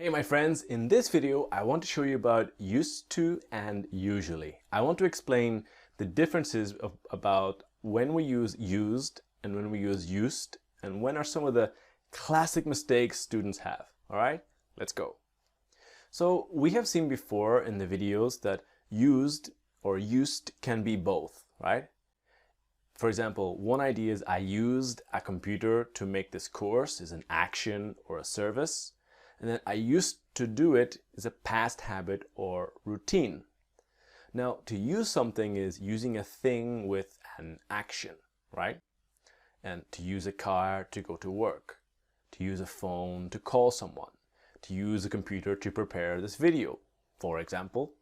Hey my friends, in this video I want to show you about used to and usually. I want to explain the differences about when we use used and when we use used and when are some of the classic mistakes students have. Alright, let's go. So we have seen before in the videos that used or used can be both, right? For example, one idea is I used a computer to make this course is an action or a service. And then I used to do it is a past habit or routine. Now, to use something is using a thing with an action, right? And to use a car to go to work, to use a phone to call someone, to use a computer to prepare this video, for example.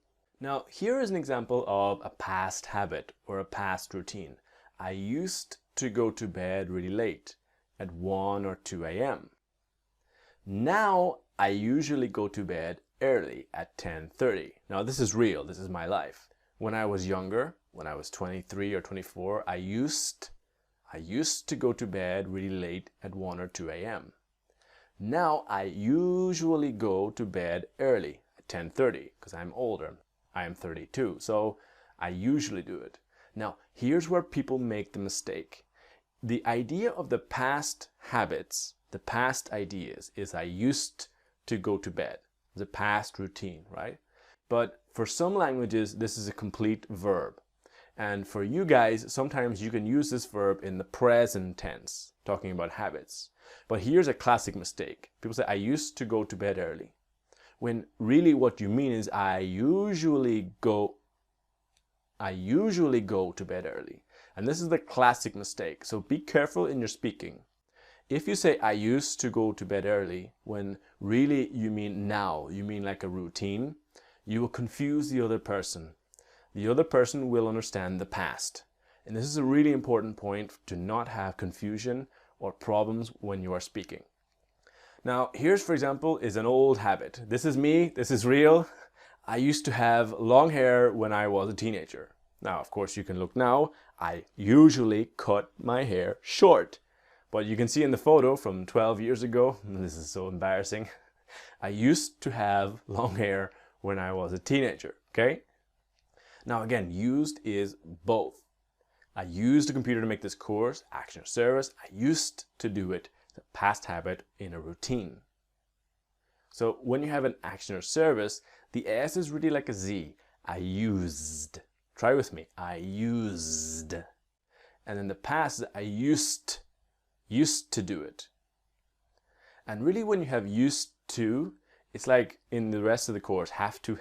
Now, here is an example of a past habit or a past routine. I used to go to bed really late at 1 or 2 a.m. Now, I usually go to bed early at 10:30. Now, this is real. This is my life. When I was younger, when I was 23 or 24, I used to go to bed really late at 1 or 2 a.m. Now, I usually go to bed early at 10:30 because I'm older. I am 32, so I usually do it. Now, here's where people make the mistake. The idea of the past habits, the past ideas, is I used to go to bed. The past routine, right? But for some languages, this is a complete verb. And for you guys, sometimes you can use this verb in the present tense, talking about habits. But here's a classic mistake. People say, I used to go to bed early. When really what you mean is I usually go to bed early. And this is the classic mistake. So be careful in your speaking. If you say, I used to go to bed early, when really you mean now, you mean like a routine, you will confuse the other person. The other person will understand the past. And this is a really important point to not have confusion or problems when you are speaking. Now, here's, for example, is an old habit. This is me, this is real. I used to have long hair when I was a teenager. Now, of course, you can look now. I usually cut my hair short. But you can see in the photo from 12 years ago, this is so embarrassing, I used to have long hair when I was a teenager, okay? Now again, used is both. I used a computer to make this course, action or service. I used to do it, the past habit in a routine. So when you have an action or service, the S is really like a Z. I used. Try with me. I used. And in the past, I used to do it. And really when you have used to, it's like in the rest of the course, have to,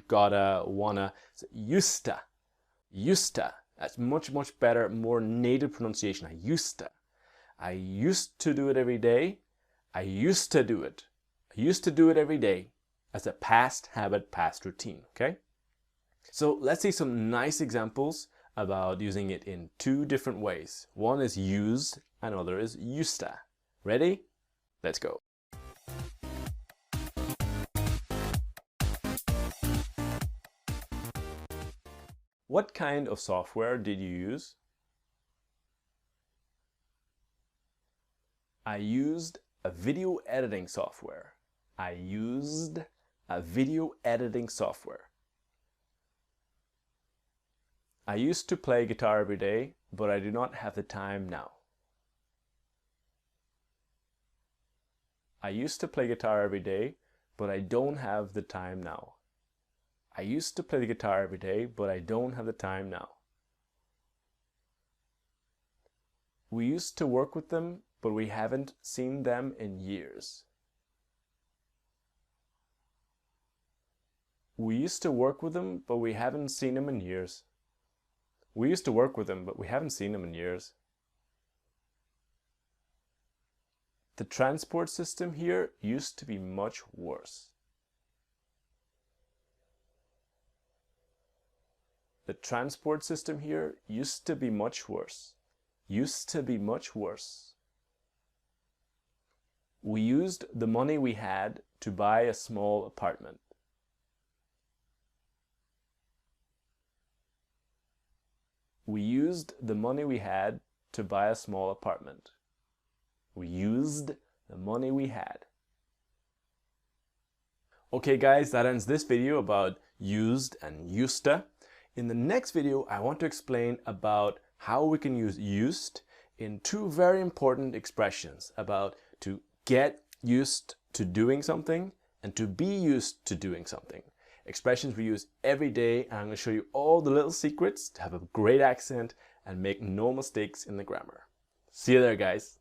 gotta, wanna. So used to. That's much, much better, more native pronunciation. I used to do it every day. I used to do it. I used to do it every day as a past habit, past routine, okay? So let's see some nice examples about using it in two different ways. One is use, another is used to. Ready? Let's go. What kind of software did you use? I used a video editing software. I used a video editing software. I used to play guitar every day, but I do not have the time now. I used to play guitar every day, but I don't have the time now. I used to play the guitar every day, but I don't have the time now. We used to work with them, but we haven't seen them in years. We used to work with them, but we haven't seen them in years. We used to work with them, but we haven't seen them in years. The transport system here used to be much worse. The transport system here used to be much worse. Used to be much worse. We used the money we had to buy a small apartment. We used the money we had to buy a small apartment. We used the money we had. Okay guys, that ends this video about used and used to. In the next video, I want to explain about how we can use used in two very important expressions about to get used to doing something and to be used to doing something. Expressions we use every day, and I'm going to show you all the little secrets to have a great accent and make no mistakes in the grammar. See you there, guys.